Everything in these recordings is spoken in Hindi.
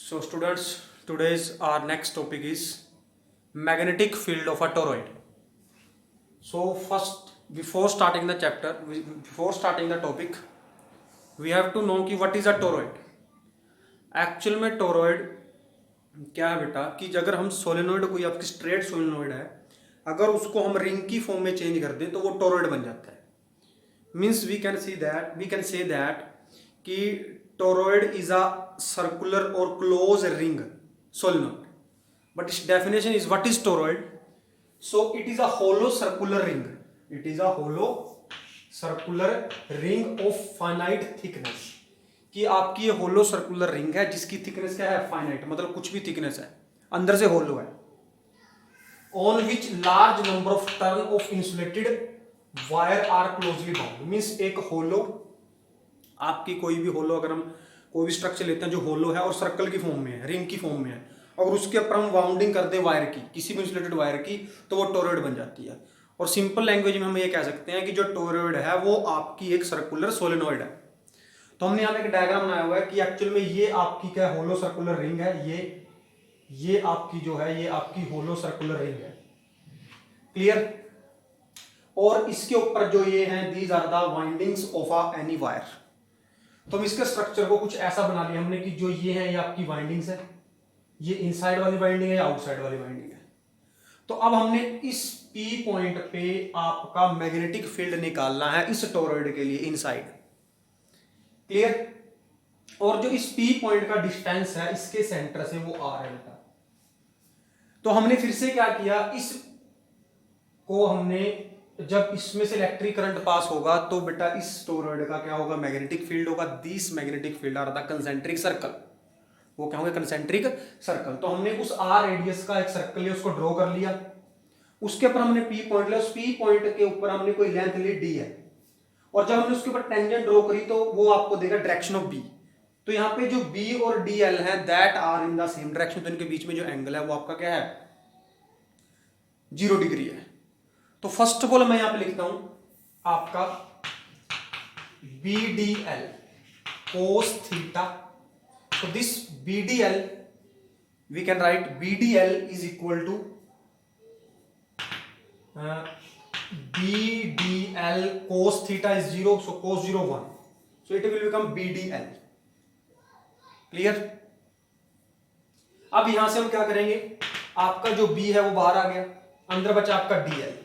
So students, today's our next topic is magnetic field of a toroid. So first, before starting the chapter, before starting the topic, we have to know कि what is a toroid. Actual में टोरॉइड क्या है बेटा कि अगर हम सोलेनोइड कोई आपकी स्ट्रेट सोलेनोइड है, अगर उसको हम रिंग की फॉर्म में चेंज कर दें तो वो टोरॉइड बन जाता है. Means we can say that कि toroid is a circular or closed ring solenoid, but its definition is what is toroid. So it is a hollow circular ring. It is a hollow circular ring of finite thickness. कि आपकी ये होलो सर्कुलर रिंग है जिसकी थिकनेस क्या है, फाइनाइट, मतलब कुछ भी थिकनेस है, अंदर से होलो है. On which large number of turn of insulated wire are closely bound. Means एक होलो, आपकी कोई भी होलो, अगर हम कोई भी स्ट्रक्चर लेते हैं जो होलो है और सर्कल की फॉर्म में है, रिंग की फॉर्म में है, और उसके ऊपर हम वाउंडिंग कर दें वायर की, किसी भी इंसुलेटेड वायर की, तो वो टोरॉइड बन जाती है. और सिंपल लैंग्वेज में हम ये कह सकते हैं कि जो टोरॉइड है वो आपकी एक सर्कुलर सोलेनोइड है. तो हमने यहाँ पे एक डायग्राम बनाया हुआ है कि एक्चुअल में ये आपकी क्या होलो सर्कुलर रिंग है, ये आपकी जो है ये आपकी होलो सर्कुलर रिंग है. क्लियर. और इसके ऊपर जो ये हैं, these are the windings of a any wire. तो हम इसके स्ट्रक्चर को कुछ ऐसा बना लिया हमने कि जो ये है ये आपकी वाइंडिंग्स है, ये इनसाइड वाली वाइंडिंग है, आउटसाइड वाली वाइंडिंग है. तो अब हमने इस P पॉइंट पे आपका मैग्नेटिक फील्ड निकालना है इस टोरॉइड के लिए इनसाइड. क्लियर. और जो इस P पॉइंट का डिस्टेंस है इसके सेंटर से वो R है बेटा. तो हमने फिर से क्या किया, इस को हमने जब इसमें से इलेक्ट्रिक करंट पास होगा तो बेटा इस टोरॉइड का क्या होगा, मैग्नेटिक फील्ड होगा. This magnetic field are the concentric circle. वो क्या होंगे, कंसेंट्रिक सर्कल. तो हमने उस आर रेडियस का एक सर्कल है उसको ड्रॉ कर लिया, उसके ऊपर हमने पी पॉइंट लिया, उस पी पॉइंट के ऊपर हमने कोई लेंथ ली डी है, और जब हमने उसके ऊपर टेंजेंट ड्रॉ करी तो वो आपको देगा डायरेक्शन ऑफ बी. तो यहाँ पे जो बी और डी एल है that are in the same direction. तो इनके बीच में जो एंगल है वो आपका क्या है, 0 डिग्री है. तो फर्स्ट ऑफ ऑल मैं यहां पे लिखता हूं आपका B D L cos theta. तो this B D L we can write B D L is equal to B D L cos theta is 0, so cos 0 1, so it will become B D L. Clear. अब यहां से हम क्या करेंगे, आपका जो बी है वो बाहर आ गया, अंदर बचा आपका डी एल.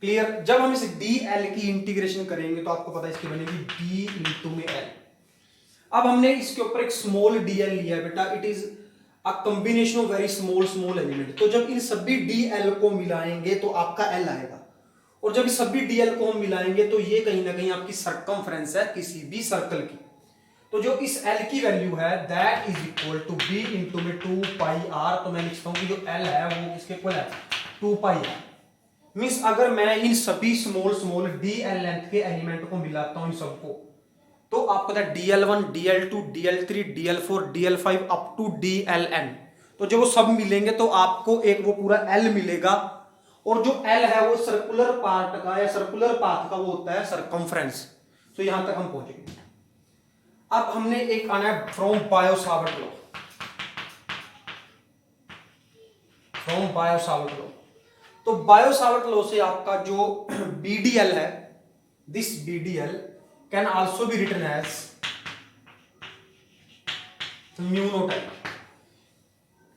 क्लियर. जब हम इस डी एल की इंटीग्रेशन करेंगे तो आपको पता है इसकी बनेगी डी इंटू में एल. अब हमने इसके ऊपर एक स्मॉल डी एल लिया है बेटा, it is a combination of very small element. तो जब इन सभी डी एल को मिलाएंगे तो आपका एल आएगा, और जब इस सभी डी एल को हम मिलाएंगे तो ये कहीं ना कहीं आपकी सरकमफ्रेंस है किसी भी सर्कल की. तो जो इस एल की वैल्यू है that is equal to B into में 2 पाई आर. तो मैं लिखता हूं कि जो एल है वो इसके इक्वल है 2 पाई आर. मीन्स अगर मैं इन सभी स्मॉल डी एल लेंथ के एलिमेंट को मिलाता हूं इन सबको, तो आपको DL1 DL2 DL3 DL4 DL5 up to DLN. तो जब वो सब मिलेंगे तो आपको एक वो पूरा L मिलेगा, और जो L है वो सर्कुलर पार्ट का या सर्कुलर पाथ का वो होता है सरकमफ्रेंस. तो यहां तक हम पहुंच गए. अब हमने एक आना है from Biot-Savart law. From Biot-Savart law. तो बायो-सावर्ट लॉ से आपका जो BDL है, this BDL can also be written as mu naught L.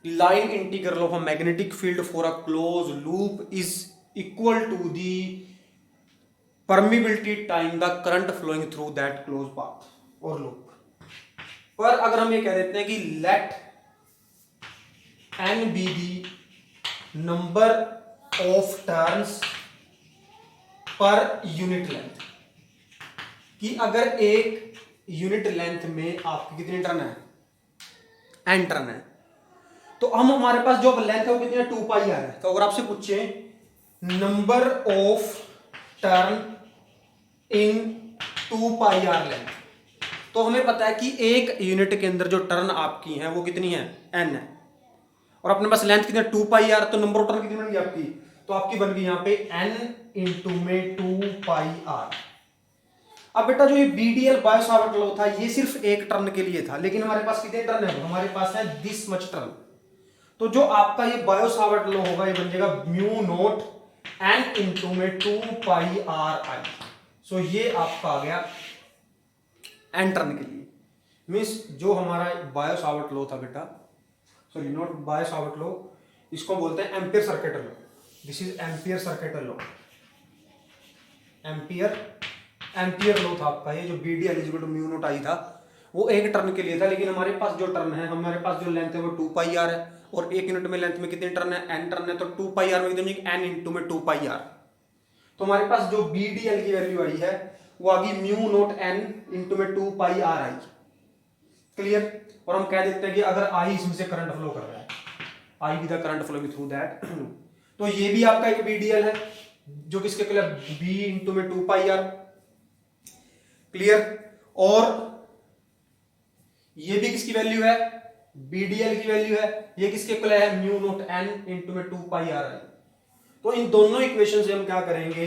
Line integral of a magnetic field for a closed loop is equal to the permeability time the current flowing through that closed path or loop. पर अगर हम ये कह देते हैं कि let n be the number of turns per unit length, कि अगर एक यूनिट लेंथ में आपकी कितनी टर्न है, n टर्न है, तो हम हमारे पास जो लेंथ है वो कितनी है 2 पाई आर है. तो अगर आपसे पूछे number of turn in 2 pi r length, तो हमें पता है कि एक यूनिट के अंदर जो टर्न आपकी है वो कितनी है, n है, और अपने पास लेंथ कितनी है 2 पाई आर. तो नंबर ऑफ टर्न कितनी बन गई आपकी, तो आपकी बन गई यहां पे n इंटू में 2 पाई आर. अब बेटा जो ये बीडीएल बायो सावर्ट लॉ था ये सिर्फ एक टर्न के लिए था, लेकिन हमारे पास कितने टर्न है, हमारे पास है दिस मच टर्न। तो जो आपका ये बायो सावर्ट लॉ होगा ये बन जाएगा म्यू नोट एन इंटू में 2 पाई आर आई। सो ये आपका आ गया एन टर्न के लिए। मीन्स जो हमारा बायो सावर्ट लॉ था बेटा, sorry not Biot Savart law, इसको बोलते हैं Ampere circuit law. This is Ampere circuit law. Ampere law था आपका ये, जो BDL equal to mu naught I था वो एक टर्न के लिए था, लेकिन हमारे पास जो टर्न है, हमारे पास जो लेंथ है वो 2 पाई आर है, और एक यूनिट में लेंथ में कितने टर्न है, एन टर्न है, तो 2 पाई आर में एन इंटू में 2 पाई आर। तो हमारे पास जो बीडीएल की वैल्यू आई है वो आ गई म्यू नोट एन इंटू में 2 पाई आर आई। क्लियर। और हम कह देते हैं कि अगर आई इसमें से करंट फ्लो कर रहा है, I with the current flowing through that, तो ये भी आपका एक बीडीएल है जो किसके इक्वल है, बी इंटू में 2 पाई आर। क्लियर। और ये भी किसकी वैल्यू है, बीडीएल की वैल्यू है, ये किसके इक्वल है, म्यू नोट एन इंटू में 2 पाई आर आई। तो इन दोनों इक्वेशन से हम क्या करेंगे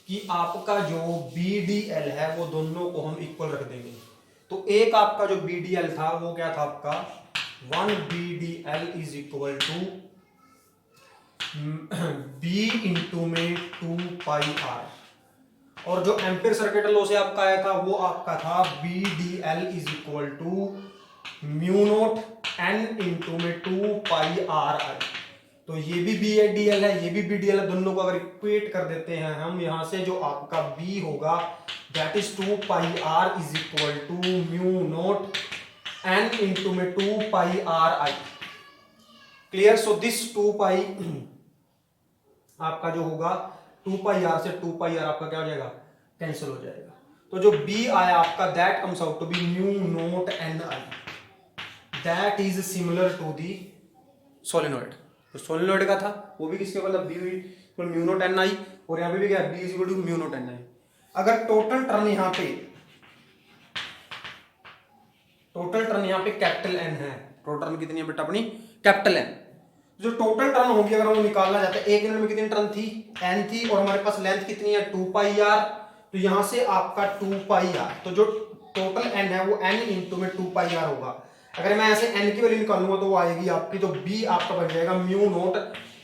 कि आपका जो बीडीएल है वो दोनों को हम इक्वल रख देंगे। तो एक आपका जो बीडीएल था वो क्या था आपका, 1 BDL is equal to B into में 2 पाई आर। और जो एम्पियर सर्किट लॉ से आपका आया था वो आपका था BDL is equal to mu naught N into में 2 पाई आर आई। तो ये भी बीडीएल है, ये भी बीडीएल है, दोनों को अगर इक्वेट कर देते हैं हम यहां से, जो आपका बी होगा that is 2 pi R is equal to mu naught N into में 2 pi R I. Clear. So this 2 pi आपका जो होगा 2 पाई आर से 2 पाई आर आपका क्या हो जाएगा, कैंसिल हो जाएगा। तो जो बी आया आपका that comes out to be mu naught N I, that is similar to the solenoid. तो सोलेनॉइड का था वो भी किसके मतलब B mu naught N I, और यहां पे भी क्या है, B is equal to mu naught N I. अगर टोटल टर्न यहां पे कैपिटल एन है, टोटल टर्न कितनी है बेटा अपनी, कैपिटल एन। जो टोटल टर्न होगी अगर वो निकालना चाहते हैं, एक यूनिट में कितनी टर्न थी, एन थी, और हमारे पास लेंथ कितनी है 2 पाई आर। तो यहां से आपका 2 पाई आर, तो जो टोटल एन है वो एन इंटू में 2 पाई आर होगा। अगर मैं ऐसे एन की वैल्यू निकालूंगा तो वो आएगी आपकी, तो बी आपका बन जाएगा म्यू नोट,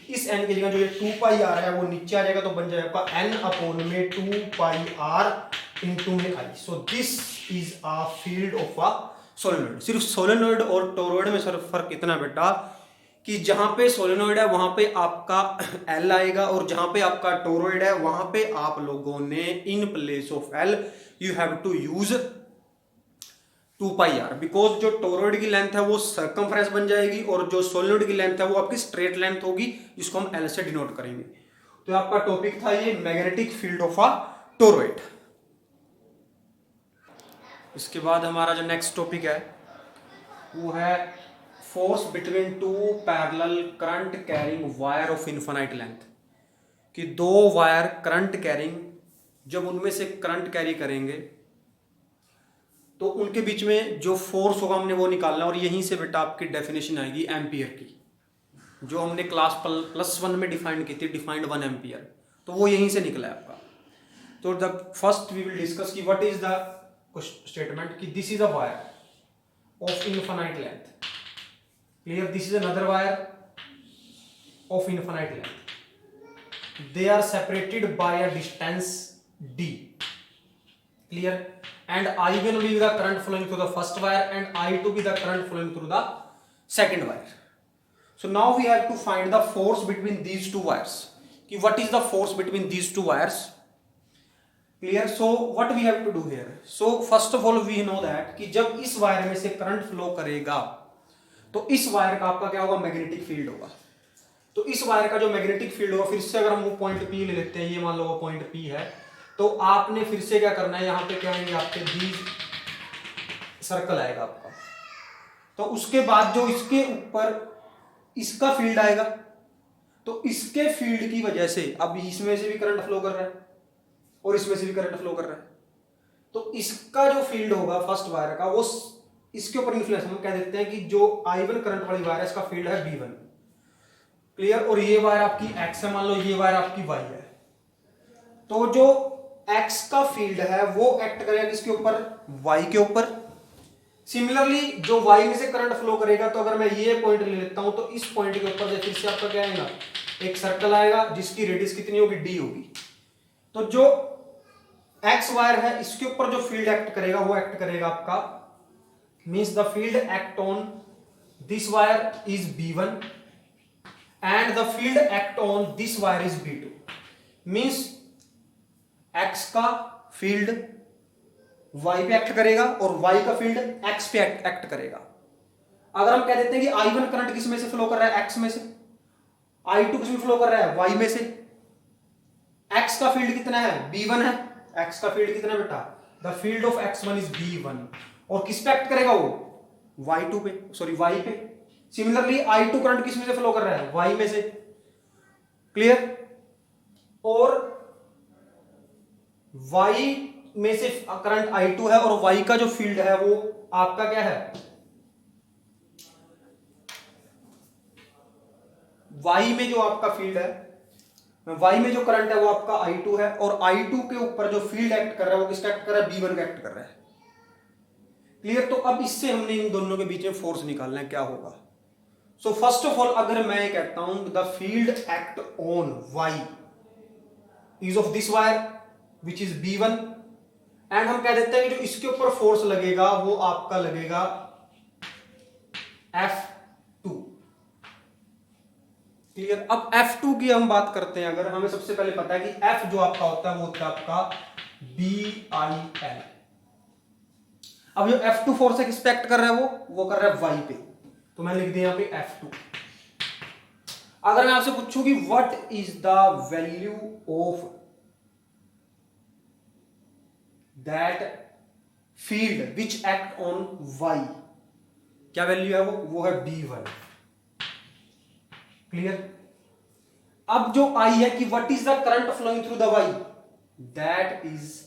इस एन की जगह जो ये 2 पाई आर है वो नीचे आ जाएगा, तो बन जाएगा एन अपॉन में 2 पाई आर इंटू में I. So this is a field of a solenoid. सिर्फ सोलेनॉइड और टोरॉइड में सिर्फ फर्क इतना बेटा कि जहां पे सोलेनॉइड है वहां पे आपका एल आएगा, और जहां पे आपका टोरॉइड है वहां पे आप लोगों ने in place of L you have to use 2 pi r, because जो टोरॉइड की लेंथ है वो सर्कमफ्रेंस बन जाएगी, और जो सोलेनॉइड की लेंथ है वो आपकी स्ट्रेट लेंथ होगी, जिसको हम एल से डिनोट करेंगे। तो आपका टॉपिक था ये magnetic field of a toroid. इसके बाद हमारा जो नेक्स्ट टॉपिक है वो है force between 2 parallel current carrying wire of infinite length. कि 2 वायर करंट कैरिंग, जब उनमें से करंट कैरी करेंगे तो उनके बीच में जो फोर्स होगा हमने वो निकालना, और यहीं से बेटा आपकी डेफिनेशन आएगी एम्पियर की, जो हमने क्लास +1 में डिफाइन की थी, डिफाइंड 1 एम्पियर, तो वो यहीं से निकला है आपका। तो the first we will discuss की व्हाट इज द स्टेटमेंट कि this is a wire of infinite length. Clear. This is another wire of infinite length. They are separated by a distance d. Clear. And I will be the current flowing through the first wire, and I to be the current flowing through the second wire. So now we have to find the force between these two wires. कि what is the force between these two wires? Clear. So what we have to do here? So first of all we know that कि जब इस वायर में से करंट फ्लो करेगा तो इस वायर का आपका क्या होगा, मैग्नेटिक फील्ड होगा। तो इस वायर का जो मैग्नेटिक फील्ड होगा, फिर से अगर हम वो पॉइंट पी ले लेते हैं, ये मान लो वो पॉइंट पी है, तो आपने फिर से क्या करना है, यहाँ पे क्या आएंगे आपके बी सर्कल आएगा आपका। तो उसके बाद जो इसके ऊपर इसका फील्ड आएगा, तो इसके फील्ड की वजह से अब इसमें से भी करंट फ्लो कर रहा है और इसमें से भी करंट फ्लो कर रहा है, तो इसका जो फील्ड होगा फर्स्ट वायर का वो इसके ऊपर इन्फ्लुएंस, हम कह देते हैं कि जो I1 करंट वाली वायर है इसका फील्ड है B1। क्लियर। और ये वायर आपकी X है, मान लो ये वायर आपकी Y है। तो जो एक्स का फील्ड है वो एक्ट करेगा किसके ऊपर, वाई के ऊपर। सिमिलरली जो वाई में से करंट फ्लो करेगा, तो अगर मैं ये पॉइंट ले लेता हूं तो इस पॉइंट के ऊपर से फिर से आपका क्या आएगा, एक सर्कल आएगा जिसकी रेडियस कितनी होगी, डी होगी। तो जो एक्स वायर है इसके ऊपर जो फील्ड एक्ट करेगा वो एक्ट करेगा आपका, means the field act on this wire is B1 and the field act on this wire is B2। Means x का फील्ड वाई पे एक्ट करेगा और वाई का फील्ड एक्स पे एक्ट करेगा। अगर हम कह देते हैं कि I1 करंट किस में से फ्लो कर रहा है, एक्स में से, I2 किस में फ्लो कर रहा है, वाई में से। एक्स का फील्ड कितना है, B1 है। एक्स का फील्ड कितना है बेटा, the field of x1 is B1। और किस पे एक्ट करेगा वो, y2 पे, सॉरी वाई पे। सिमिलरली I2 करंट किस में से फ्लो कर रहा है, वाई में से। क्लियर। और y में से करंट I2 है और y का जो फील्ड है वो आपका क्या है, y में जो आपका फील्ड है, y में जो करंट है वो आपका I2 है और I2 के ऊपर जो फील्ड एक्ट कर रहा है वो किसका एक्ट कर रहा है, B1 का एक्ट कर रहा है। क्लियर। तो अब इससे हमने इन दोनों के बीच में फोर्स निकालना है, क्या होगा। सो फर्स्ट ऑफ ऑल अगर मैं कहता हूं the field act on y is of this wire which is B1 and हम कह देते हैं कि जो इसके ऊपर फोर्स लगेगा वो आपका लगेगा F2। क्लियर। अब F2 की हम बात करते हैं, अगर हमें सबसे पहले पता है कि F जो आपका होता है वो होता है आपका BIL। अब जो F2 फोर्स है किस पे एक्ट कर रहा है, वो कर रहा है वाई पे, तो मैं लिख दिया यहां पे F2। अगर मैं आपसे पूछूं कि what is the value of that field which act on Y, क्या वैल्यू है वो है B1। क्लियर। अब जो I है कि what is the current flowing through the Y, that is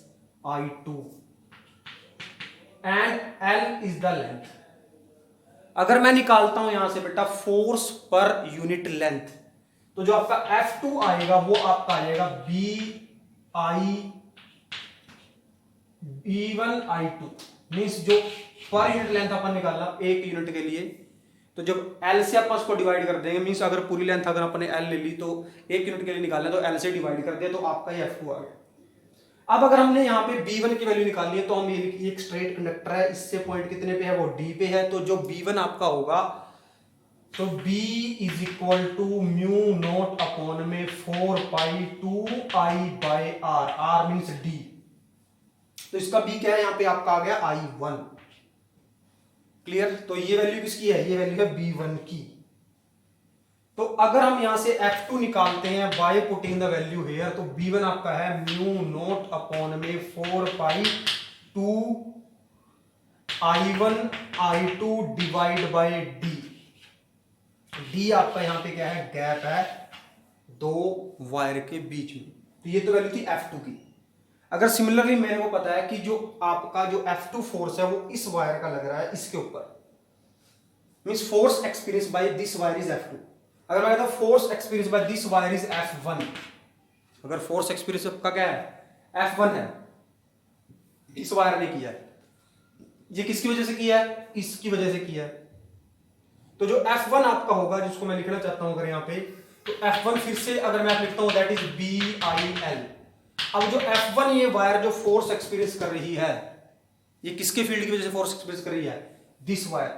I2 and L is the length. अगर मैं निकालता हूं यहां से बेटा फोर्स पर यूनिट लेंथ, तो जो आपका F2 आएगा वो आपका आ जाएगा B1I2। मींस जो पर यूनिट लेंथ अपन निकालना एक यूनिट के लिए, तो जब L से अपन उसको डिवाइड कर देंगे, मींस अगर पूरी लेंथ अगर अपने L ले ली तो एक यूनिट के लिए निकालना तो L से डिवाइड कर दिया तो आपका ये F2 आ गया। अब अगर हमने यहाँ पे B1 की वैल्यू निकालनी है तो हम ये एक स्ट्रेट कंडक्टर है, इससे पॉइंट कितने पे है, वो D पे है। तो जो B1 आपका होगा तो B is equal to mu naught upon में 4π2I/r, R मींस D। तो इसका B क्या है, यहाँ पे आपका आ गया I1। क्लियर। तो ये वैल्यू किसकी है, ये वैल्यू है B1 की। तो अगर हम यहां से F2 निकालते हैं by putting the value here, तो B1 आपका है म्यू नॉट अपॉन में 4π2I1I2 divide by D। D आपका यहां पे क्या है, गैप है दो वायर के बीच में। तो ये तो वैल्यू थी F2 की। अगर सिमिलरली मेरे को पता है कि जो आपका जो F2 फोर्स है वो इस वायर का लग रहा है इसके ऊपर, means force experience by this wire is F2। अगर मैं कहता हूं force experience by this wire is F1, अगर फोर्स एक्सपीरियंस आपका क्या है, F1 है, इस वायर ने किया है, ये किसकी वजह से किया है, इसकी वजह से किया है। तो जो F1 आपका होगा जिसको मैं लिखना चाहता हूं अगर यहां पे, तो F1 फिर से अगर मैं लिखता हूं दैट इज BIL। अब जो F1 ये वायर जो फोर्स एक्सपीरियंस कर रही है, ये किसके फील्ड की वजह से फोर्स एक्सपीरियंस कर रही है, दिस वायर।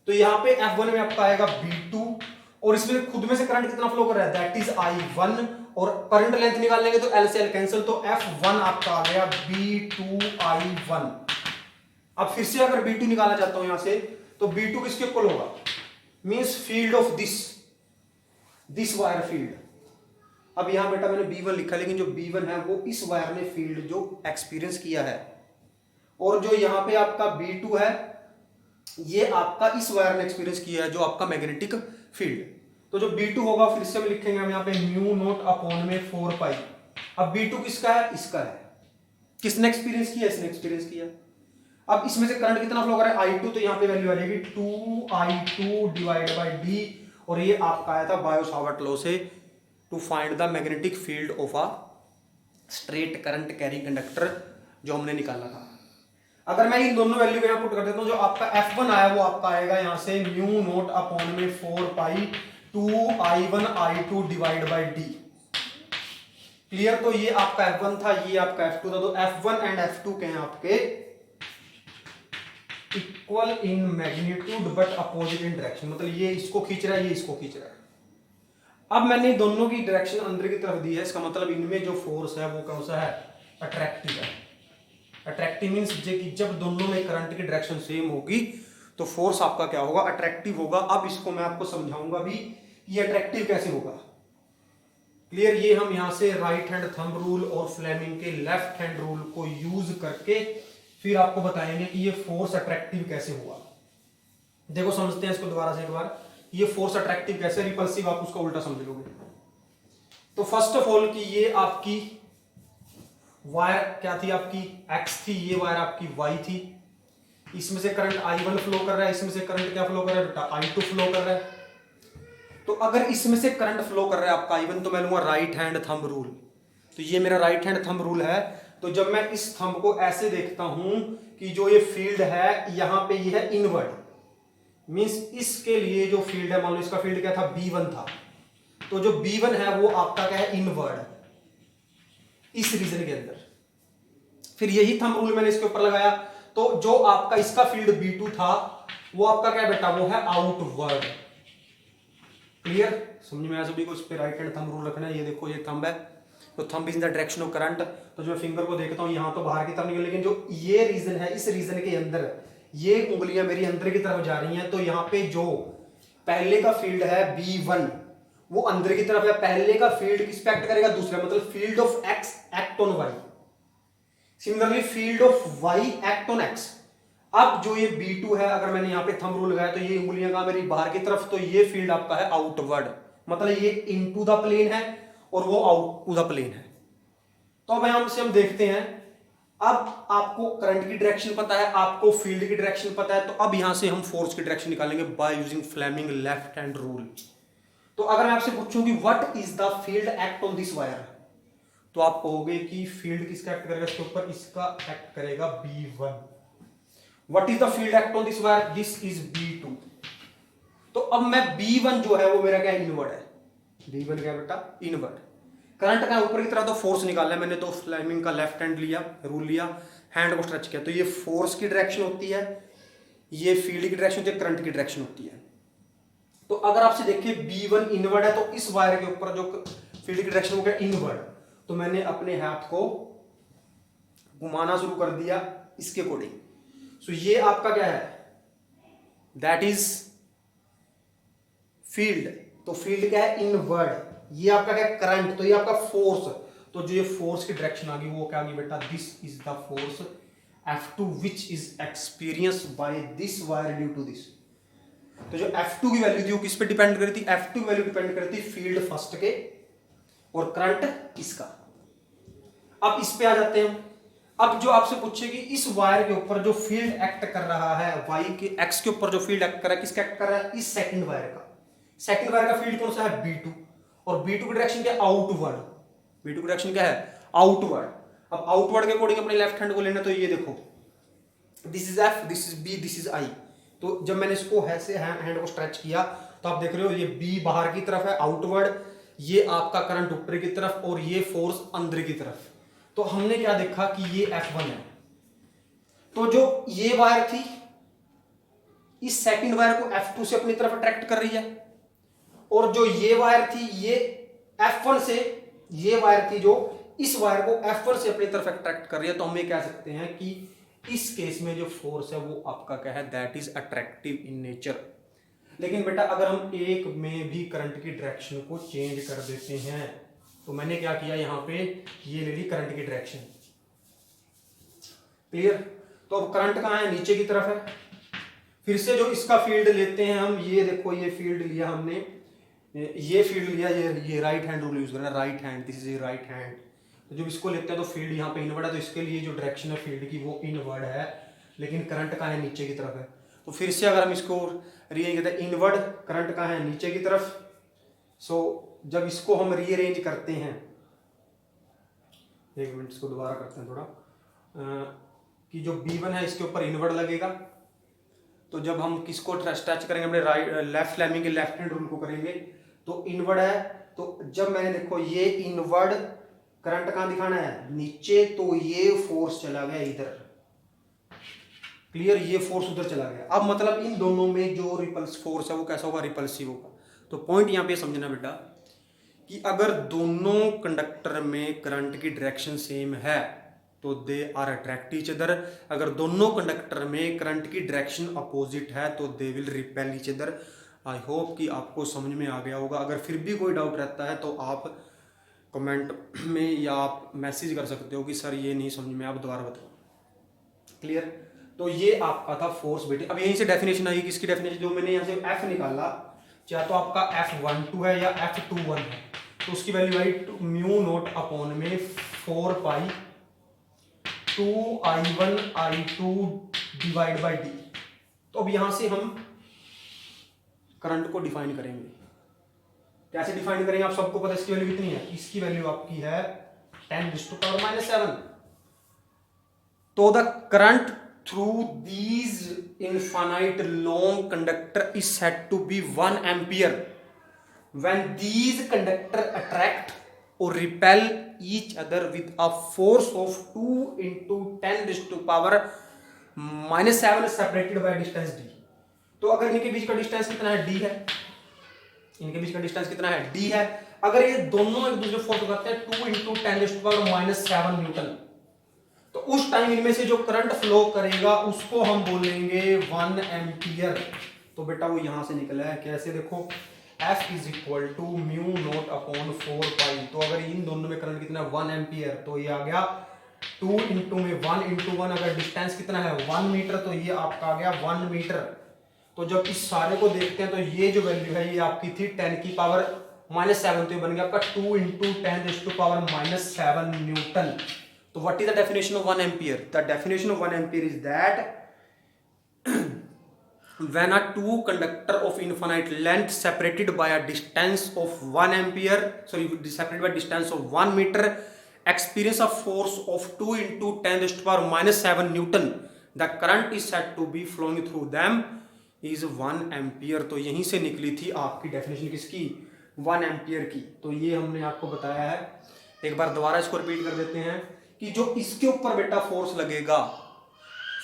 तो यहां पे F1 में आपका आएगा B2 और इसमें खुद में से करंट कितना फ्लो कर रहा है, दैट इज I1। और करंट लेंथ निकालेंगे तो L से L कैंसिल, तो F1 आपका आ गया B2I1। अब फिर से अगर B2 निकालना चाहता हूं यहां से, तो B2 किसके इक्वल होगा, means field of this wire field. अब यहां बेटा मैंने B1 लिखा, लेकिन जो B1 है वो इस वायर ने फील्ड जो एक्सपीरियंस किया है, और जो यहां पे आपका B2 है ये आपका इस वायर ने एक्सपीरियंस किया है जो आपका मैग्नेटिक फील्ड। तो जो B2 होगा फिर से हम लिखेंगे हम यहां पे म्यू नॉट अपॉन में 4π। अब B2 किसका है, इसका है। किसने एक्सपीरियंस किया, इसने एक्सपीरियंस किया। अब इसमें से करंट कितना फ्लो कर रहा है, I2, तो यहां पे वैल्यू आ जाएगी 2I2 डिवाइड बाय D। और ये आपका आया था बायो सावर्ट लॉ से, to find the magnetic field of a straight current carry conductor जो हमने निकाला था। अगर मैं इन दोनों वैल्यू को यहाँ पुट कर देता हूँ, जो आपका F1 आया वो आपका आएगा यहाँ से म्यू नोट अपॉन में 4 पाई 2I1 I2 divide by D. Clear? तो ये आपका F1 था, ये आपका F2 था। तो F1 एंड F2 के हैं आपके equal in magnitude but opposite in direction, मतलब ये इसको खींच रहा है, ये इसको खींच रहा है। अब मैंने दोनों की डायरेक्शन अंदर की तरफ दी है, इसका मतलब इनमें जो फोर्स है वो कौन सा है? अट्रैक्टिव है। अट्रैक्टिव मीन्स कि जब दोनों में करंट की डायरेक्शन सेम होगी तो फोर्स आपका क्या होगा? अट्रैक्टिव होगा। अब इसको मैं आपको समझाऊंगा भी ये अट्रैक्टिव कैसे होगा। क्लियर? ये हम यहां से राइट हैंड थंब रूल और फ्लेमिंग के लेफ्ट हैंड रूल को यूज करके फिर आपको बताएंगे कि ये फोर्स अट्रैक्टिव कैसे हुआ। देखो समझते हैं इसको दोबारा से एक बार। ये फोर्स अट्रैक्टिव कैसे, रिपल्सिव आप उसका उल्टा समझ लोगे। तो फर्स्ट ऑफ ऑल कि ये आपकी वायर क्या थी? आपकी एक्स थी, ये वायर आपकी वाई थी। इसमें से करंट I1 फ्लो कर रहा है, इसमें से करंट क्या फ्लो कर रहा है बेटा? I2 फ्लो कर रहा है। तो अगर इसमें से करंट फ्लो कर रहा है आपका I1, तो मैं लूंगा राइट हैंड थंब रूल। तो ये मेरा राइट हैंड थंब रूल है। तो जब मैं इस थंब को ऐसे देखता हूं कि जो ये फील्ड है यहां पे ये है इनवर्ड, मींस इसके लिए जो फील्ड है, मान लो इसका फील्ड क्या था? B1 था। तो जो B1 है वो आपका क्या है? इनवर्ड, इस रीजन के अंदर। फिर यही थंब रूल मैंने इसके ऊपर लगाया, तो जो आपका इसका फील्ड B2 था वो आपका क्या है बेटा? वो है आउटवर्ड। क्लियर? समझ में आया सभी को? इस पे राइट हैंड थंब रूल रखना है। ये देखो ये थंब है, तो thumb is in the direction of current. तो जो मैं फिंगर को देखता हूं यहां तो बाहर की तरफ नहीं, लेकिन जो ये रीजन है, इस रीजन के अंदर ये उंगलियां मेरी अंदर की तरफ जा रही हैं। तो यहां पे जो पहले का फील्ड है B1 वो अंदर की तरफ है। पहले का फील्ड किस पे एक्ट करेगा? दूसरा, मतलब field of X act on Y। Similarly field of Y act on X। अब जो ये B2 है, अगर मैंने यहां पे थंब रूल लगाया तो ये उंगलियां कहां मेरी? बाहर की तरफ। तो ये फील्ड आपका है आउटवर्ड, मतलब ये इनटू द प्लेन है और वो आउट टू द प्लेन है। तो अब यहां से हम देखते हैं, अब आपको करंट की डायरेक्शन पता है, आपको फील्ड की डायरेक्शन पता है, तो अब यहां से हम फोर्स की डायरेक्शन निकालेंगे by using Fleming left hand rule. तो अगर मैं आपसे पूछूं कि what is the field act on this wire, तो आप कहोगे कि फील्ड किसका एक्ट करेगा इसके ऊपर? इसका एक्ट करेगा B1। What is the field act on this wire? This is B2। तो अब मैं B1 जो है वो मेरा क्या? इनवर्ड है। B1 क्या बेटा? इनवर्ड। करंट का ऊपर की तरफ तो फोर्स निकालना है मैंने, तो फ्लेमिंग का लेफ्ट हैंड लिया, रूल लिया, हैंड को स्ट्रेच किया। तो ये फोर्स की डायरेक्शन होती है, ये फील्ड की डायरेक्शन होती है, करंट की डायरेक्शन होती है। तो अगर आपसे देखिए B1 इनवर्ड है, तो इस वायर के ऊपर जो फील्ड की डायरेक्शन हो गया इनवर्ड, तो मैंने अपने हाथ को घुमाना शुरू कर दिया इसके अकॉर्डिंग। सो ये आपका क्या है? That is field. तो फील्ड क्या है? इनवर्ड। ये आपका क्या? करंट। तो ये आपका फोर्स। तो जो ये फोर्स की डायरेक्शन आ गई वो क्या आ गई बेटा? This is the force F2 which is experienced by this wire due to this. तो जो F2 की वैल्यू थी वो किस पे डिपेंड करती? F2 की वैल्यू डिपेंड करती फील्ड फर्स्ट के और करंट इसका। अब इस पे आ जाते हैं। अब जो आपसे पूछे कि इस वायर के ऊपर जो फील्ड एक्ट कर रहा है Y के X के ऊपर जो फील्ड एक्ट कर रहा है, किसका एक्ट कर रहा है? इस सेकंड वायर का। सेकंड वायर का फील्ड कौन सा है? B2। और B2 की डायरेक्शन क्या है? आउटवर्ड। B2 की डायरेक्शन क्या है? आउटवर्ड। अब आउटवर्ड के अकॉर्डिंग अपने लेफ्ट हैंड को लेना, तो ये देखो this is F, this is B, this is I। तो जब मैंने इसको ऐसे हैंड को स्ट्रेच किया तो आप देख रहे हो ये B बाहर की तरफ है आउटवर्ड, ये आपका करंट ऊपर की तरफ और ये फोर्स अंदर की तरफ। तो हमने क्या देखा कि ये F1 है। तो जो ये वायर थी इस सेकंड वायर को F2 से अपनी तरफ अट्रैक्ट कर रही है, और जो ये वायर थी ये F1 से, ये वायर थी जो इस वायर को F1 से अपनी तरफ अट्रैक्ट कर रही है। तो हम ये कह सकते हैं कि इस केस में जो फोर्स है वो आपका क्या है? That is attractive in nature. लेकिन बेटा अगर हम एक में भी करंट की डायरेक्शन को चेंज कर देते हैं, तो मैंने क्या किया यहाँ पे, ये ले ली करंट की डायरेक्शन। क्लियर? तो अब करंट कहाँ है? नीचे की तरफ है। फिर से जो इसका फील्ड लेते हैं हम, ये देखो ये फील्ड लिया हमने, ये फील्ड लिया, ये राइट हैंड रूल यूज करना, right hand, this is right hand. तो जब इसको लेते हैं तो फील्ड यहाँ पे इनवर्ड है, तो इसके लिए जो डायरेक्शन है फील्ड की वो इनवर्ड है, लेकिन करंट कहाँ है? नीचे की तरफ है। तो फिर से अगर हम इसको रीअरेंज करते हैं, इनवर्ड, करंट कहाँ है? नीचे की तरफ। सो जब इसको हम रीअरेंज करते हैं एक मिनट इसको दोबारा करते हैं थोड़ा, कि जो B1 है इसके ऊपर इनवर्ड लगेगा। तो जब हम किसको स्ट्रेच करेंगे, अपने राइट लेफ्ट फ्लेमिंग के लेफ्ट हैंड रूल को करेंगे तो इनवर्ड है। तो जब मैंने देखो ये इनवर्ड करंट कहाँ दिखाना है, नीचे, तो ये फोर्स चला गया इधर, क्लियर, ये फोर्स उधर चला गया। अब मतलब इन दोनों में जो रिपल्स फोर्स है वो कैसा होगा, रिपल्सिव होगा। तो पॉइंट यहाँ पे समझना बेटा कि अगर दोनों कंडक्टर में करंट की डायरेक्शन सेम है तो they are attract each other. अगर दोनों कंडक्टर में करंट की डायरेक्शन अपोजिट है तो they will repel each other. I hope कि आपको समझ में आ गया होगा। अगर फिर भी कोई डाउट रहता है तो आप कमेंट में या आप मैसेज कर सकते हो कि सर ये नहीं समझ में, आप दोबारा बताओ, क्लियर। तो ये आपका था फोर्स बेटे। अब यहीं से डेफिनेशन आई, किसकी डेफिनेशन, जो मैंने यहाँ से F निकाला, चाहे तो आपका F12 है या F21 है, तो उसकी वैल्यू आई म्यू नोट अपॉन में 4 पाई 2I1 I2 divide by D. तो अब यहां से हम करंट को डिफाइन करेंगे। कैसे डिफाइन करेंगे, आप सबको पता है इसकी वैल्यू कितनी है, इसकी वैल्यू आपकी है 10⁻⁻⁷। तो the current through these infinite long conductor is said to be 1 ampere when these conductor attract or repel each other with a force of 2 into 10⁻⁻⁷ separated by distance d। तो अगर इनके बीच का डिस्टेंस कितना है, d है, इनके बीच का डिस्टेंस कितना है, d है। अगर ये दोनों एक दूसरे फोर्स करते हैं 2 into 10⁻⁻⁷ न्यूटन, तो उस टाइम इनमें से जो करंट फ्लो करेगा उसको हम बोलेंगे 1 एम्पियर। तो बेटा वो यहां से निकला है, कैसे देखो, F is equal to mu naught upon 4 pi. तो अगर इन दोनों में करंट कितना है 1 एम्पियर, तो ये आ गया 2 इंटू में 1 इंटू 1। अगर डिस्टेंस कितना है 1 मीटर, तो ये आपका आ गया 1 मीटर। तो जब इस सारे को देखते हैं तो ये जो वैल्यू है ये आपकी थी 10⁻⁻⁷, तो ये बन गया आपका 2 इंटू 10⁻⁻⁷ न्यूटन। तो what is the definition of 1 ampere? The definition of 1 ampere is that when a two conductor of infinite length separated by a distance of 1 ampere, separated by distance of 1 meter, experience a force of 2 into 10⁻⁻⁷ Newton, the current is said to be flowing through them is 1 ampere। तो यहीं से निकली थी आपकी डेफिनेशन किसकी, 1 एम्पियर की। तो ये हमने आपको बताया है, एक बार दोबारा इसको रिपीट कर देते हैं कि जो इसके ऊपर बेटा फोर्स लगेगा,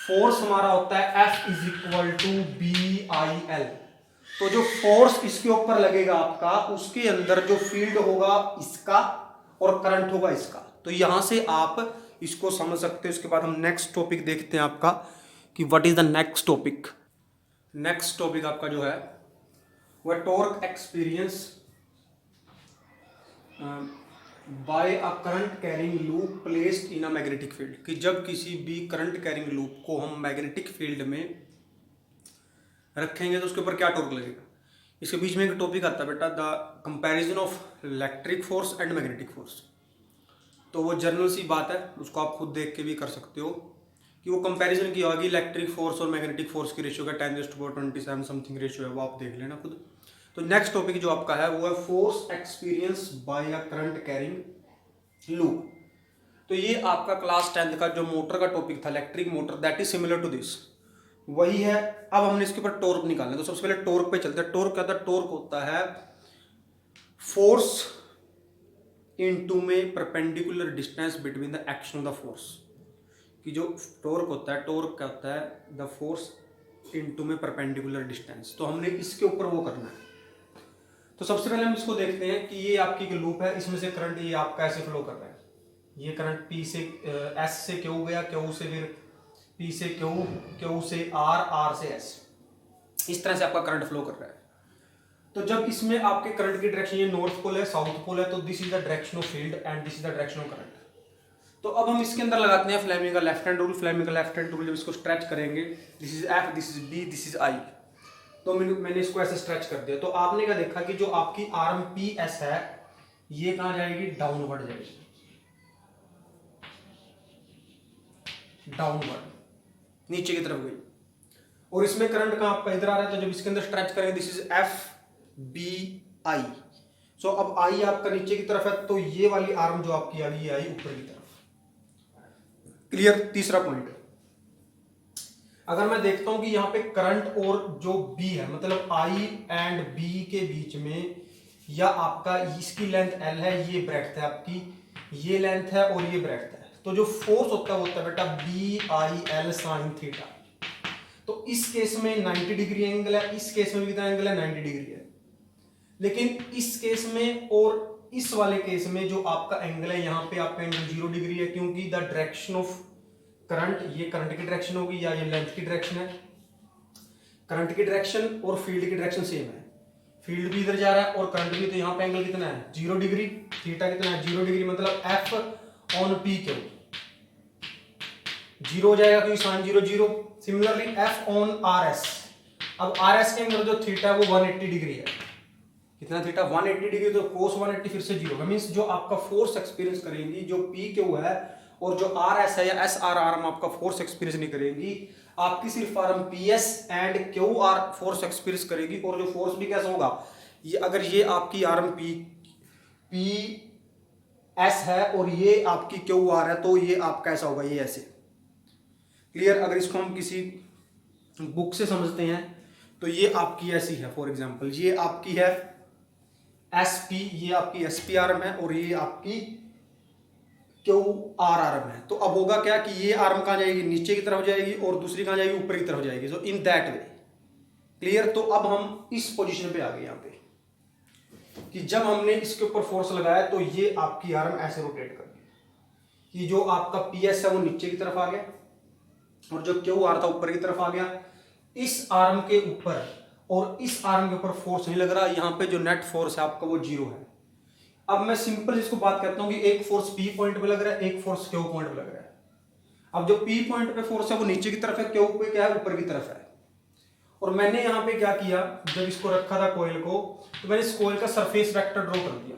फोर्स हमारा होता है F is equal to BIL। तो जो फोर्स इसके ऊपर लगेगा आपका, उसके अंदर जो फील्ड होगा इसका और करंट होगा इसका। तो यहां से आप इसको समझ सकते हो। इसके बाद हम नेक्स्ट टॉपिक देखते हैं आपका कि what is the next topic. Next topic आपका जो है वह torque experience by a current carrying loop placed in a magnetic field. कि जब किसी भी करंट कैरिंग लूप को हम मैग्नेटिक फील्ड में रखेंगे तो उसके ऊपर क्या टॉर्क लगेगा। इसके बीच में एक टॉपिक आता है बेटा, the comparison of electric force and magnetic force. तो वो जनरल सी बात है, उसको आप खुद देख के भी कर सकते हो कि वो कंपैरिजन की होगी इलेक्ट्रिक फोर्स और मैग्नेटिक फोर्स की रेशियो का 10⁻27 समथिंग रेशियो है, वो आप देख लेना खुद। तो नेक्स्ट टॉपिक जो आपका है वो है force experience by a current carrying loop. तो ये आपका क्लास 10th का जो मोटर का टॉपिक था, electric motor, that is similar to this, वही है। अब हमने इसके ऊपर टॉर्क निकालना है। तो सबसे पहले टॉर्क पे चलते हैं। टॉर्क क्या होता है, टॉर्क होता है फोर्स इनटू में perpendicular distance between the action of the force. कि जो टॉर्क होता है, टॉर्क क्या होता है, द फोर्स इनटू में परपेंडिकुलर डिस्टेंस। तो हमने इसके ऊपर वो करना है। तो सबसे पहले हम इसको देखते हैं कि ये आपकी एक लूप है, इसमें से करंट ये आपका ऐसे फ्लो कर रहा है। ये करंट P से S से Q गया, Q से फिर P से Q, Q से R, R से S, इस तरह से आपका करंट फ्लो कर रहा है। तो जब इसमें आपके करंट की डायरेक्शन ये नॉर्थ पोल है, साउथ पोल है, तो this is the direction of field and this is the direction of current. तो अब हम इसके अंदर लगाते हैं फ्लेमिंग का लेफ्ट हैंड रूल। फ्लेमिंग का लेफ्ट हैंड रूल जब इसको स्ट्रेच करेंगे, this is F, this is D, this is I। तो मैंने इसको ऐसे स्ट्रेच कर दिया। तो आपने क्या देखा कि जो आपकी आर्म PS है ये कहां जाएगी, डाउनवर्ड जाएगी, डाउनवर्ड नीचे की तरफ गई। और इसमें करंट कहां आपका इधर आ रहा है। तो जब इसके अंदर स्ट्रेच करेंगे, दिस इज FBI। सो अब I आपका नीचे की तरफ है, तो ये वाली आर्म जो आपकी आ गई, आई ऊपर की तरफ। क्लियर। तीसरा पॉइंट, अगर मैं देखता हूं कि यहाँ पे करंट और जो बी है, मतलब आई एंड बी के बीच में, या आपका इसकी लेंथ एल है, ये ब्रेड्थ है आपकी, ये लेंथ है और ये ब्रेड्थ है, तो जो फोर्स होता है वो होता है बेटा B I L sine theta. तो इस केस में 90 डिग्री एंगल है, इस केस में भी कितना एंगल है, 90 डिग्री है। लेकिन इस केस में और इस वाले केस में जो आपका एंगल है, यहाँ पे आपका एंगल 0 डिग्री है, क्योंकि द डायरेक्शन ऑफ करंट, ये करंट की डायरेक्शन होगी या ये लेंथ की डायरेक्शन है, करंट की डायरेक्शन और फील्ड की डायरेक्शन सेम है, फील्ड भी इधर जा रहा है और करंट भी, तो यहाँ पे एंगल कितना है 0 डिग्री, थीटा कितना है 0 डिग्री, मतलब एफ ऑन पी क्यू 0 हो जाएगा क्योंकि sine 0 0। Similarly F on R S, अब आर एस के अंदर जो थीटा है वो 180 डिग्री है, कितना थीटा 180 डिग्री, तो कोस 180 फिर से 0, मींस जो आपका फोर्स एक्सपीरियंस करेंगी, जो पी क्यू है और जो आर एस है या एस आर आर्म आपका फोर्स एक्सपीरियंस नहीं करेंगी, आपकी सिर्फ arm P S and Q R force experience करेगी। और जो फोर्स भी कैसा होगा, ये अगर ये आपकी आर्म पी एस है और ये आपकी क्यू आर है, तो ये आपका ऐसा होगा, ये ऐसे। क्लियर। अगर इसको हम किसी बुक से समझते हैं तो ये आपकी ऐसी है, फॉर एग्जांपल ये आपकी है एस पी, ये आपकी एस पी आर्म है और ये आपकी क्यू आर आर्म है। तो अब होगा क्या कि ये आर्म कहाँ जाएगी, नीचे की तरफ जाएगी और दूसरी कहाँ जाएगी, ऊपर की तरफ जाएगी। सो इन दैट वे। क्लियर। तो अब हम इस पोजीशन पे आ गए यहाँ पे कि जब हमने इसके ऊपर फोर्स लगाया तो ये आपकी आर्म ऐसे रोटेट कर गई कि जो आपका पी एस है वो नीचे की तरफ आ गया और जो क्यू आर था ऊपर की तरफ आ गया। इस आर्म के ऊपर और इस आर्म के ऊपर फोर्स नहीं लग रहा, यहाँ पे जो नेट फोर्स है आपका वो 0 है। अब मैं सिंपल इसको बात करता हूं कि एक फोर्स पी पॉइंट पे लग रहा है, एक फोर्स क्यू पॉइंट पे लग रहा है। अब जो पी पॉइंट पे फोर्स है वो नीचे की तरफ है, क्यू पे क्या है, ऊपर की तरफ है। और मैंने यहां पे क्या किया, जब इसको रखा था कोयल को, तो मैंने इस कोयल का सरफेस वेक्टर ड्रॉ कर दिया।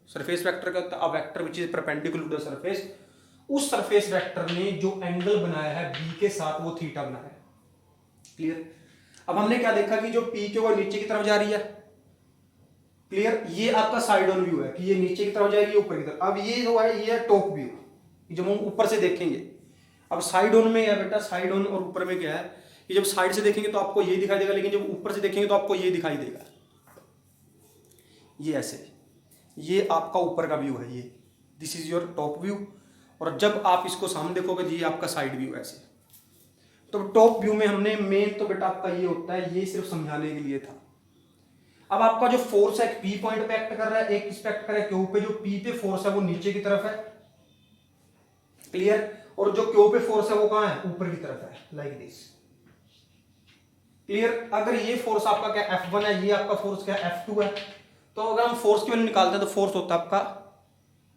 सरफेस वेक्टर का होता है vector which is perpendicular to the surface. उस सरफेस वेक्टर ने जो एंगल बनाया है बी के साथ वो थीटा बनाया है। क्लियर। अब हमने क्या देखा कि जो पी क्यू है नीचे की तरफ जा रही है। क्लियर। ये आपका साइड ऑन व्यू है कि ये नीचे की तरफ जाएगी, ऊपर की तरफ। अब ये जो है ये है टॉप व्यू, जब हम ऊपर से देखेंगे। अब साइड ऑन में क्या बेटा, साइड ऑन और ऊपर में क्या है कि जब साइड से देखेंगे तो आपको ये दिखाई देगा, लेकिन जब ऊपर से देखेंगे तो आपको ये दिखाई देगा, ये ऐसे। ये आपका ऊपर का व्यू है, ये this is your top view. और जब आप इसको सामने देखोगे तो ये आपका साइड व्यू ऐसे। तो टॉप व्यू में हमने मेन तो बेटा आपका ये होता है, ये सिर्फ समझाने के लिए था। अब आपका जो फोर्स है पी पॉइंट पे एक्ट कर रहा है, एक इस पे एक्ट कर रहा है क्यू पे। जो पी पे फोर्स है वो नीचे की तरफ है। क्लियर। और जो क्यू पे फोर्स है वो कहां है, ऊपर की तरफ है, लाइक दिस। क्लियर। अगर ये फोर्स आपका क्या F1 है, ये आपका फोर्स क्या F2 है, तो अगर हम फोर्स की वैल्यू निकालते हैं तो फोर्स होता है आपका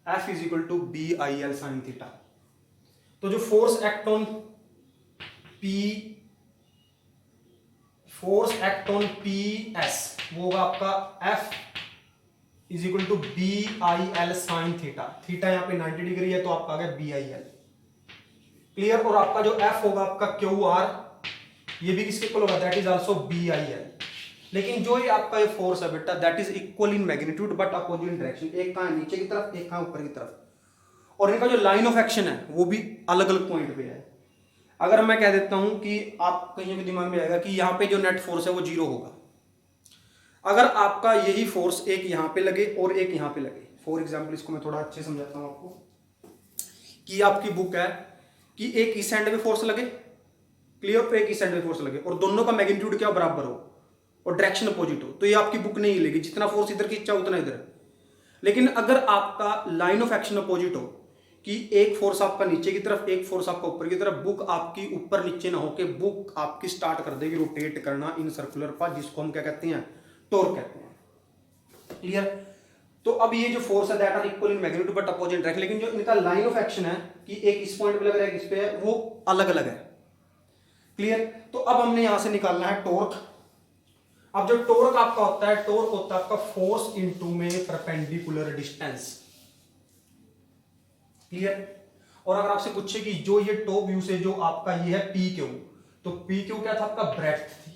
F is equal to B I L sine theta. तो जो force act on P, force act on P S, वो होगा आपका F is equal to B I L sine theta. Theta यहाँ पे 90 डिग्री है तो आपका आ गया बी आई एल। क्लियर। और आपका जो F होगा आपका क्यू आर, ये भी किसके इक्वल होगा, that is also B I L. लेकिन जो ये आपका ये फोर्स है बेटा, that is equal in magnitude but opposite in direction. एक कहां नीचे की तरफ, एक कहां ऊपर की तरफ। और इनका जो लाइन ऑफ एक्शन है वो भी अलग अलग पॉइंट पे है। अगर मैं कह देता हूं कि आप कहीं भी दिमाग में आएगा कि यहाँ पे जो नेट फोर्स है वो 0 होगा, अगर आपका यही फोर्स एक यहां पे लगे और एक यहां पे लगे। फॉर एग्जांपल इसको मैं थोड़ा अच्छे समझाता हूं आपको कि आपकी बुक है कि एक इस एंड में फोर्स लगे, क्लियर, पे एक इस एंड में फोर्स लगे और दोनों का मैग्नीट्यूड क्या बराबर हो और डायरेक्शन अपोजिट हो, तो ये आपकी बुक नहीं हिलेगी, जितना फोर्स इधर खींचा उतना इधर। लेकिन अगर आपका लाइन ऑफ एक्शन अपोजिट हो कि एक फोर्स आपका नीचे की तरफ, एक फोर्स आपका ऊपर की तरफ, बुक आपकी ऊपर नीचे ना होके बुक आपकी स्टार्ट कर देगी रोटेट करना इन सर्कुलर पाथ, जिसको हम क्या कहते हैं, टॉर्क कहते हैं। क्लियर। तो अब ये जो फोर्स है that are equal in magnitude but opposite direction, लेकिन जो इनका लाइन ऑफ एक्शन है कि एक इस पॉइंट पे लग रहा है, इस पे है, वो अलग अलग है। क्लियर। तो अब हमने यहां से निकालना है टॉर्क। अब जो टॉर्क आपका होता है, टॉर्क होता है आपका फोर्स इनटू में परपेंडिकुलर डिस्टेंस। क्लियर। और अगर आपसे पूछे कि जो ये टॉप व्यू से जो आपका ये है पी क्यू, तो पी क्यू क्या था आपका, ब्रेड्थ थी।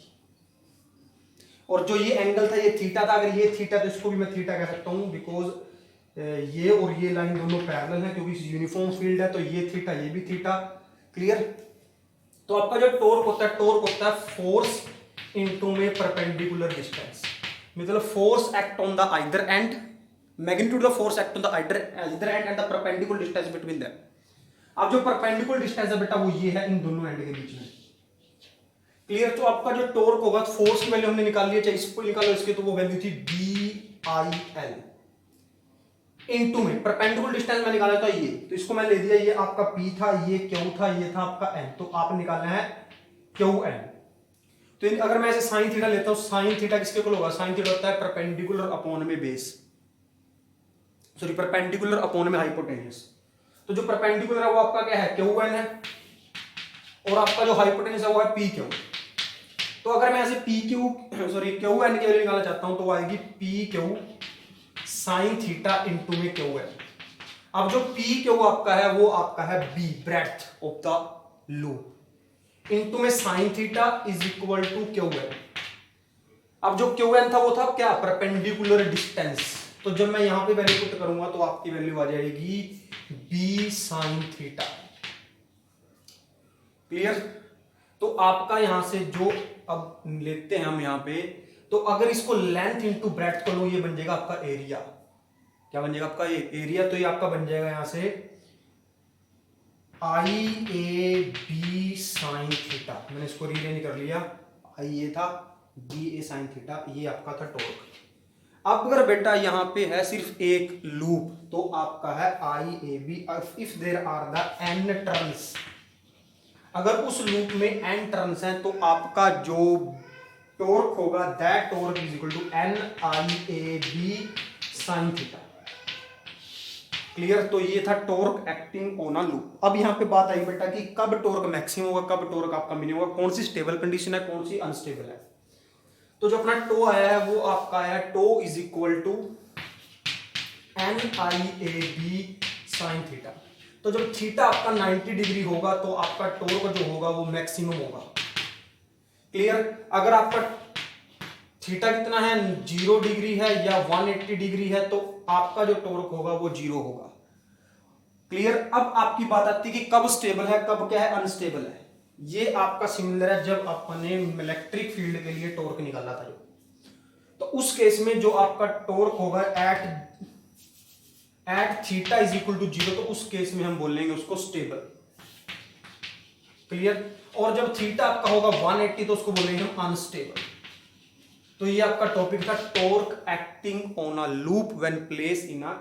और जो ये एंगल था ये थीटा था। अगर ये थीटा तो इसको भी मैं थीटा कह सकता हूं, बिकॉज ये और ये लाइन दोनों पैरेलल है क्योंकि यूनिफॉर्म फील्ड है, तो ये थीटा ये भी थीटा। क्लियर। तो आपका जो टॉर्क होता है फोर्स इनटू में परपेंडिकुलर डिस्टेंस, मतलब force act on the either and, magnitude of force act on the either and and the perpendicular distance between them. अब जो परपेंडिकुलर डिस्टेंस है बेटा वो ये है इन दोनों एंड के बीच में। क्लियर। तो आपका जो टॉर्क होगा, फोर्स की वैल्यू हमने निकाल ली है, चाहे इसको निकालो इसकी, तो वो वैल्यू थी BIL इनटू में परपेंडिकुलर डिस्टेंस में निकाला था ये, तो इसको मैं ले दिया, ये आपका P था, ये Q था, ये था आपका N, तो आप निकालना है QN। तो अगर मैं ऐसे साइन थीटा लेता हूं, साइन थीटा किसके इक्वल होगा, साइन थीटा होता है परपेंडिकुलर अपॉन में बेस, सॉरी परपेंडिकुलर अपॉन में हाइपोटेन्यूस। तो जो परपेंडिकुलर है वो आपका क्या है, QN है, और आपका जो हाइपोटेन्यूस है वो है PQ। तो अगर मैं ऐसे QN की वैल्यू निकालना चाहता हूं तो वो आएगी PQ साइन थीटा इंटू में QN। अब जो PQ आपका है वो आपका है B breadth of the loop into में sine theta is equal to QN। अब जो QN था वो था क्या, परपेंडिकुलर डिस्टेंस। तो जब मैं यहां पे वैल्यू पुट करूंगा तो आपकी वैल्यू आ जाएगी B साइन थीटा। क्लियर। तो आपका यहां से जो अब लेते हैं हम यहां पे, तो अगर इसको लेंथ इंटू ब्रेड्थ कर लो, ये बन जाएगा आपका एरिया। क्या बन जाएगा आपका, ये एरिया। तो ये आपका बन जाएगा यहां से IAB साइन थीटा, मैंने इसको रीअरेंज कर लिया, ये था BA साइन थीटा, ये आपका था टॉर्क। अब अगर बेटा यहां पे है सिर्फ एक लूप, तो आपका है IAB if there are the n turns. अगर उस लूप में n टर्न्स हैं तो आपका जो टॉर्क होगा that torque is equal to NIAB sine theta. Clear. तो ये था torque acting on a loop. अब यहां पे बात आई बेटा कि कब टॉर्क मैक्सिमम होगा, कब टॉर्क आपका मिनिमम होगा, कौन सी स्टेबल कंडीशन है, कौन सी अनस्टेबल है। तो जो अपना टो आया है वो आपका आया है tau is equal to NIAB sine theta. तो जब थीटा आपका 90 डिग्री होगा तो आपका टॉर्क जो होगा वो मैक्सिमम होगा। क्लियर। अगर आपका थीटा कितना है, 0 डिग्री है या 180 डिग्री है, तो आपका जो टॉर्क होगा वो 0 होगा। क्लियर। अब आपकी बात आती है कि कब स्टेबल है, कब क्या है अनस्टेबल है। ये आपका सिमिलर है जब अपने इलेक्ट्रिक फील्ड के लिए टॉर्क निकाला था, तो उस केस में जो आपका टॉर्क होगा at theta is equal to 0, तो उस केस में हम बोलेंगे उसको स्टेबल। क्लियर। और जब थीटा आपका होगा 180 तो उसको बोलेंगे हम अनस्टेबल। तो ये आपका टॉपिक था torque acting on a loop when place in a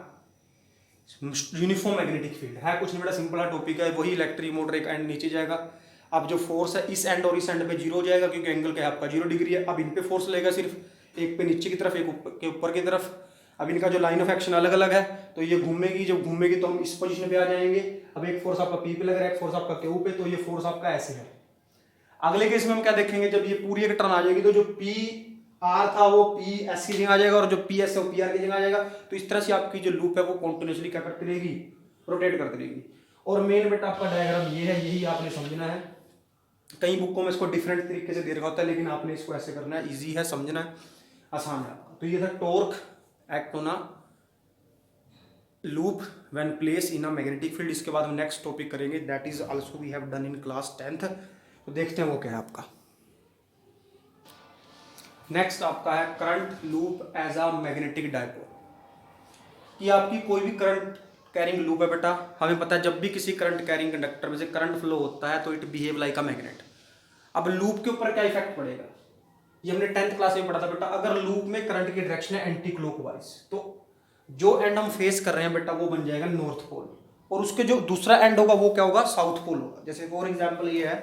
uniform magnetic field. है कुछ नहीं बेटा, सिंपल टॉपिक है, वही इलेक्ट्रिक मोटर एक एंड नीचे जाएगा। अब जो फोर्स है इस एंड और इस एंड पे 0 हो जाएगा क्योंकि एंगल क्या है आपका 0 डिग्री है। अब इन पे फोर्स लगेगा सिर्फ एक पे नीचे की तरफ, एक ऊपर की तरफ। अब इनका जो लाइन ऑफ एक्शन अलग अलग है, तो ये घूमेगी, जब घूमेगी तो हम इस पोजीशन पे आ जाएंगे। अब एक फोर्स आपका P पे लग रहा है, एक फोर्स आपका Q पे, तो ये फोर्स आपका ऐसे है। अगले केस में हम क्या देखेंगे, जब ये पूरी एक टर्न आ जाएगी तो जो PR था वो PS की जगह आ जाएगा और जो PS है वो PR की जगह आ जाएगा। तो इस तरह से आपकी जो लूप है वो कॉन्टिन्यूसली क्या करती रहेगी, रोटेट करती रहेगी। और मेन बेटा आपका डायग्राम ये है, यही आपने समझना है। कई बुकों में इसको डिफरेंट तरीके से दे रखा होता है, लेकिन आपने इसको ऐसे करना है, इजी है, समझना है, आसान है आपका। तो ये था torque act on a loop when place in a magnetic field. इसके बाद हम नेक्स्ट टॉपिक करेंगे, that is also we have done in class 10th। तो देखते हैं वो क्या है आपका। नेक्स्ट आपका है current loop as a magnetic dipole. कि आपकी कोई भी करंट कैरिंग लूप है बेटा, हमें पता है जब भी किसी करंट कैरिंग कंडक्टर में से करंट फ्लो होता है तो it behave like a magnet. अब लूप के ऊपर क्या इफेक्ट पड़ेगा, ये हमने 10th क्लास में पढ़ा था बेटा। अगर लूप में करंट की डायरेक्शन है एंटी क्लॉकवाइज, तो जो एंड हम फेस कर रहे हैं बेटा वो बन जाएगा नॉर्थ पोल, और उसके जो दूसरा एंड होगा वो क्या होगा, साउथ पोल होगा। जैसे फॉर एग्जाम्पल ये है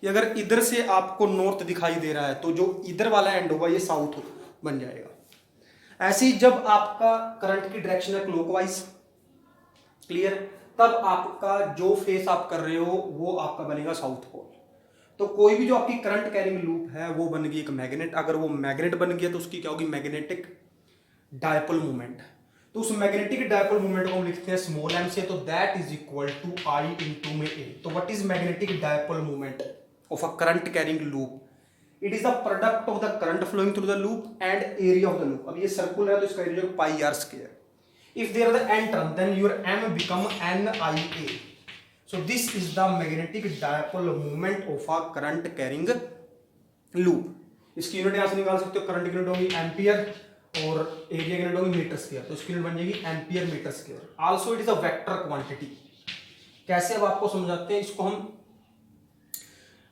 कि अगर इधर से आपको नॉर्थ दिखाई दे रहा है तो जो इधर वाला एंड होगा ये साउथ बन जाएगा। ऐसे ही जब आपका करंट की डायरेक्शन है क्लॉकवाइज, क्लियर, तब आपका जो फेस आप कर रहे हो वो आपका बनेगा साउथ पोल। तो कोई भी जो आपकी करंट कैरिंग लूप है वो बन गई एक मैग्नेट। अगर वो मैग्नेट बन गया तो उसकी क्या होगी, मैग्नेटिक डायपोल मूवमेंट। तो उस मैग्नेटिक डायपोल मूवमेंट को हम लिखते हैं स्मॉल m से, तो that is equal to I into में A। तो what is magnetic dipole movement of a current carrying loop, it is the product of the current flowing through the loop and area of the loop. अब ये सर्कुलर है तो इसका area pi r square. If there are the n term, then your m become NIA. So this is the magnetic dipole moment of a current carrying loop. इसकी यूनिट यहां से निकाल सकते हो, करंट की यूनिट होगी एम्पियर और एरिया की यूनिट होगी मीटर स्क्वायर, तो इसकी यूनिट बन जाएगी ampere metre square. Also it is a vector quantity. कैसे अब आपको समझाते हैं इसको हम,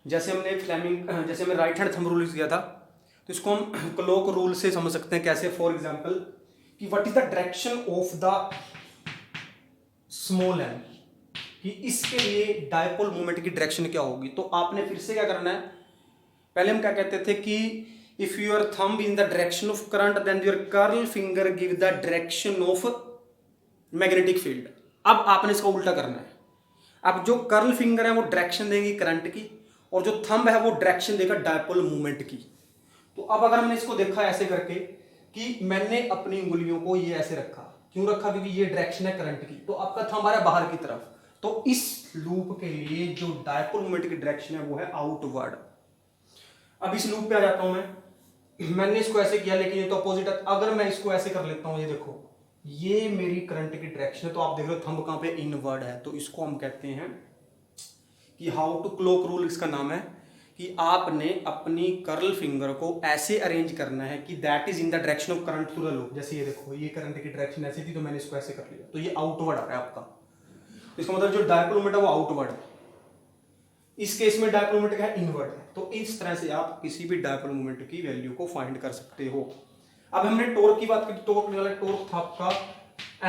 जैसे हमने जैसे हमने right hand thumb rule use किया था, तो इसको हम क्लॉक रूल से समझ सकते हैं। कैसे? फॉर एग्जांपल कि what is the direction of the small M, कि इसके लिए डायपोल मोमेंट की डायरेक्शन क्या होगी। तो आपने फिर से क्या करना है, पहले हम क्या कहते थे कि if your thumb in the direction of current then your curl finger give the direction of magnetic field. अब आपने इसका उल्टा करना है। अब जो कर्ल फिंगर है वो डायरेक्शन देगी करंट की, और जो थंब है वो डायरेक्शन देगा डायपोल मूवमेंट की। तो अब अगर हमने इसको देखा ऐसे करके कि मैंने अपनी उंगलियों को ये ऐसे रखा, क्यों रखा? क्योंकि ये डायरेक्शन है करंट की, तो आपका थंब आ रहा है बाहर की तरफ। तो इस लूप के लिए जो डायपोल मूवमेंट की डायरेक्शन है वो है आउटवर्ड। अब इस लूप पे आ जाता हूं मैंने इसको ऐसे किया, लेकिन ये तो अपोजिट है। अगर मैं इसको ऐसे कर लेता हूं, ये देखो, ये मेरी करंट की डायरेक्शन है, तो आप देख रहे हो थंब कहां पे? इनवर्ड है। तो इसको हम कहते हैं कि हाउ टू क्लॉक रूल, इसका नाम है कि आपने अपनी कर्ल फिंगर को ऐसे अरेंज करना है कि that is in the direction of current through the loop. जैसे ये देखो, ये करंट की डायरेक्शन ऐसी थी, तो मैंने इसको ऐसे कर लिया, तो ये आउटवर्ड आ रहा है आपका। तो इसका मतलब जो डायपोल मोमेंट है वो आउटवर्ड है। इस केस में डायपोल मोमेंट क्या है? इनवर्ड है। तो इस तरह से आप किसी भी डायपोल मोमेंट की वैल्यू को फाइंड कर सकते हो। अब हमने टॉर्क की बात की, टॉर्क निकाला, टॉर्क था आपका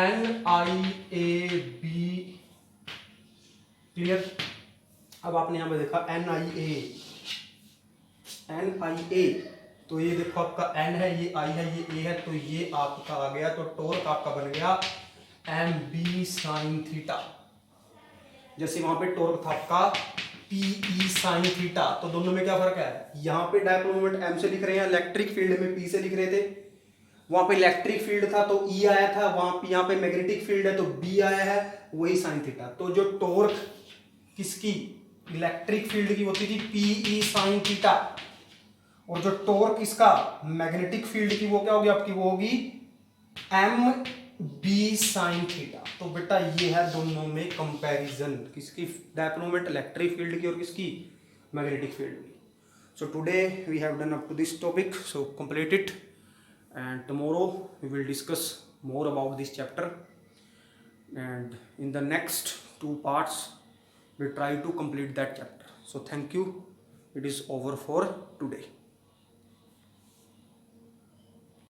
NIAB, क्लियर? अब आपने यहां पे देखा NIA, तो ये देखो आपका N है, ये I है, ये A है, तो ये आपका आ गया। तो टॉर्क आपका बन गया MB sin थीटा। जैसे वहां पे टॉर्क था आपका PE sin थीटा, तो दोनों में क्या फर्क है? यहाँ पे डायपोल मोमेंट M से लिख रहे हैं, इलेक्ट्रिक फील्ड में P से लिख रहे थे। वहां पे इलेक्ट्रिक फील्ड था तो E आया था, वहां पे यहाँ पे मैग्नेटिक फील्ड है तो B आया है, वही sin थीटा। तो जो टॉर्क किसकी? इलेक्ट्रिक फील्ड की होती थी PE sin थीटा, और जो टॉर्क इसका मैग्नेटिक फील्ड की वो क्या होगी आपकी? वो होगी MB sin थीटा। तो बेटा ये है दोनों में कंपैरिजन, किसकी? डायपोल मोमेंट इलेक्ट्रिक फील्ड की और किसकी? मैग्नेटिक फील्ड की। So today we have done up to this topic, so complete it, and tomorrow we will discuss more about this chapter, and in the next 2 parts we try to complete that chapter. So thank you, it is over for today.